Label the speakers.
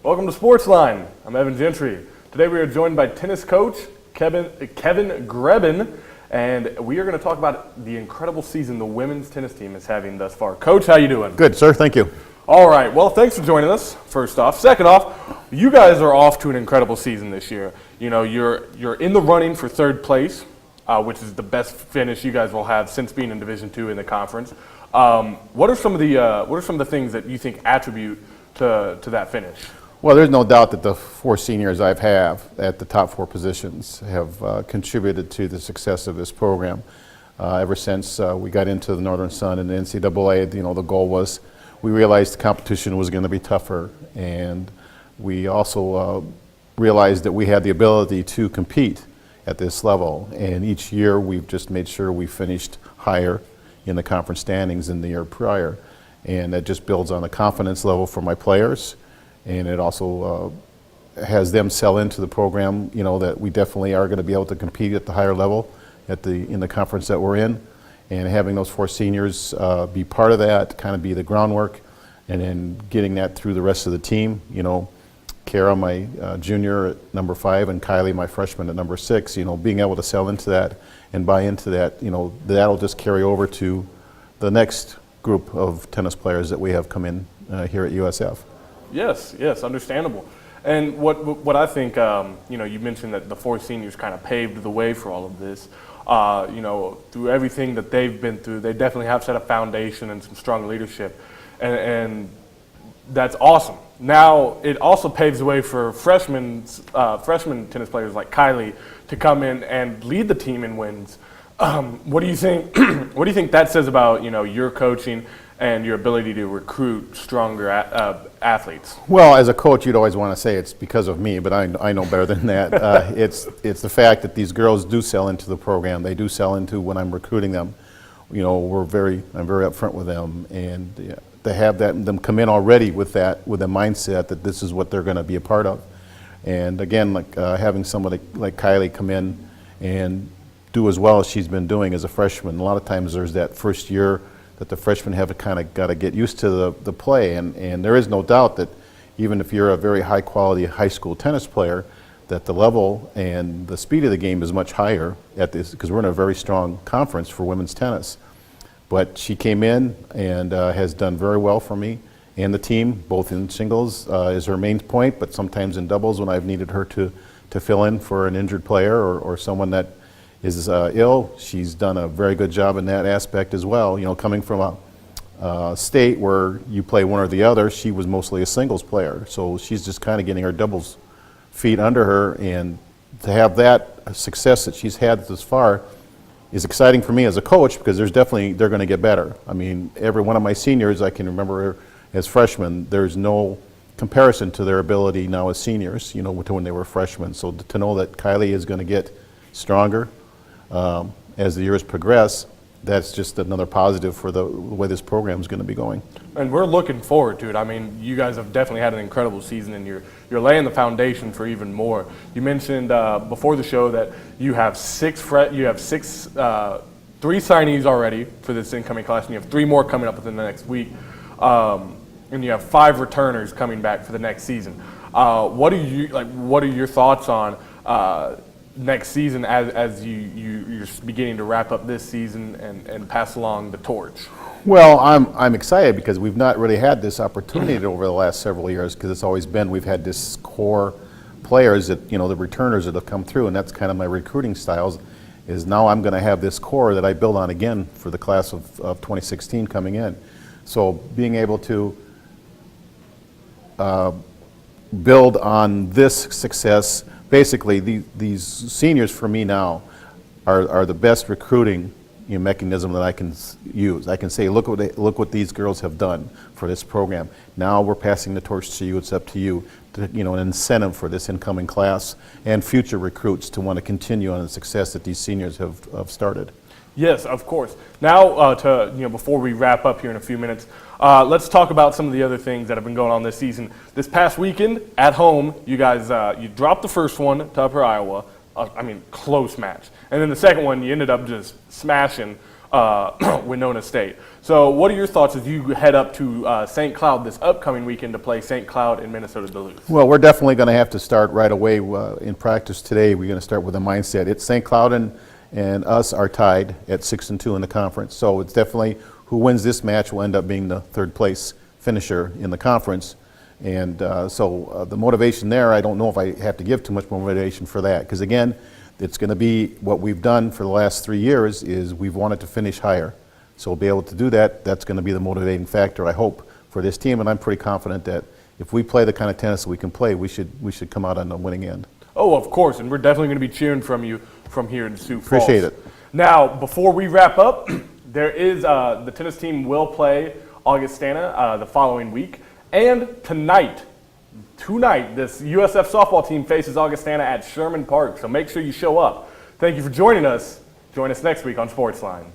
Speaker 1: Welcome to Sportsline. I'm Evan Gentry. Today we are joined by tennis coach Kevin Grebin, and we are going to talk about the incredible season the women's tennis team is having thus far. Coach, how you doing?
Speaker 2: Good, sir. Thank you.
Speaker 1: All right. Well, thanks for joining us, first off. Second off, you guys are off to an incredible season this year. You know, you're in the running for third place, which is the best finish you guys will have since being in Division II in the conference. What are some of the things that you think attribute to that finish?
Speaker 2: Well, there's no doubt that the four seniors I've have at the top four positions have contributed to the success of this program. Ever since we got into the Northern Sun and the NCAA, you know, the goal was we realized the competition was going to be tougher, and we also realized that we had the ability to compete at this level. And each year we've just made sure we finished higher in the conference standings than the year prior. And that just builds on the confidence level for my players. And it also has them sell into the program, you know, that we definitely are going to be able to compete at the higher level in the conference that we're in. And having those four seniors be part of that, kind of be the groundwork, and then getting that through the rest of the team. You know, Kara, my junior at number 5, and Kylie, my freshman at number 6, you know, being able to sell into that and buy into that, you know, that'll just carry over to the next group of tennis players that we have come in here at USF.
Speaker 1: Yes, understandable. And what I think, you know, you mentioned that the four seniors kind of paved the way for all of this. You know, through everything that they've been through, they definitely have set a foundation and some strong leadership, and that's awesome. Now it also paves the way for freshman tennis players like Kylie to come in and lead the team in wins. What do you think? What do you think that says about, you know, your coaching and your ability to recruit stronger athletes?
Speaker 2: Well, as a coach, you'd always want to say it's because of me, but I know better than that. It's the fact that these girls do sell into the program. They do sell into when I'm recruiting them. You know, I'm very upfront with them, and to have them come in already with the mindset that this is what they're going to be a part of. And again, like having somebody like Kylie come in and do as well as she's been doing as a freshman. A lot of times there's that first year that the freshmen have kind of got to get used to the play, and there is no doubt that even if you're a very high quality high school tennis player, that the level and the speed of the game is much higher at this, because we're in a very strong conference for women's tennis. But she came in and has done very well for me and the team, both in singles is her main point, but sometimes in doubles when I've needed her to fill in for an injured player or someone that is ill. She's done a very good job in that aspect as well. You know, coming from a state where you play one or the other, she was mostly a singles player. So she's just kind of getting her doubles feet under her, and to have that success that she's had this far is exciting for me as a coach, because they're going to get better. I mean, every one of my seniors, I can remember as freshmen, there's no comparison to their ability now as seniors, you know, to when they were freshmen. So to know that Kylie is going to get stronger as the years progress, that's just another positive for the way this program is going to be going.
Speaker 1: And we're looking forward to it. I mean, you guys have definitely had an incredible season, and you're laying the foundation for even more. You mentioned before the show that you have three signees already for this incoming class, and you have 3 more coming up within the next week, and you have 5 returners coming back for the next season. What are your thoughts on next season as you're beginning to wrap up this season and pass along the torch?
Speaker 2: Well, I'm excited because we've not really had this opportunity over the last several years, because it's always been we've had this core players that, you know, the returners that have come through, and that's kind of my recruiting styles. Is now I'm going to have this core that I build on again for the class of 2016 coming in. So being able to build on this success. Basically, these seniors for me now are the best recruiting mechanism that I can use. I can say, look what these girls have done for this program. Now we're passing the torch to you. It's up to you to, you know, an incentive for this incoming class and future recruits to want to continue on the success that these seniors have started.
Speaker 1: Yes, of course. Now, before we wrap up here in a few minutes, let's talk about some of the other things that have been going on this season. This past weekend at home, you guys you dropped the first one to Upper Iowa. Close match. And then the second one, you ended up just smashing Winona State. So what are your thoughts as you head up to St. Cloud this upcoming weekend to play St. Cloud in Minnesota Duluth?
Speaker 2: Well, we're definitely going to have to start right away in practice today. We're going to start with a mindset. It's St. Cloud and us are tied at 6-2 in the conference. So it's definitely who wins this match will end up being the third place finisher in the conference. And so the motivation there, I don't know if I have to give too much motivation for that. Because again, it's going to be what we've done for the last 3 years is we've wanted to finish higher. So we'll be able to do that. That's going to be the motivating factor, I hope, for this team. And I'm pretty confident that if we play the kind of tennis that we can play, we should come out on the winning end.
Speaker 1: Oh, of course, and we're definitely going to be cheering from you from here in Sioux Falls.
Speaker 2: Appreciate it.
Speaker 1: Now, before we wrap up, there is the tennis team will play Augustana the following week, and tonight, this USF softball team faces Augustana at Sherman Park. So make sure you show up. Thank you for joining us. Join us next week on Sportsline.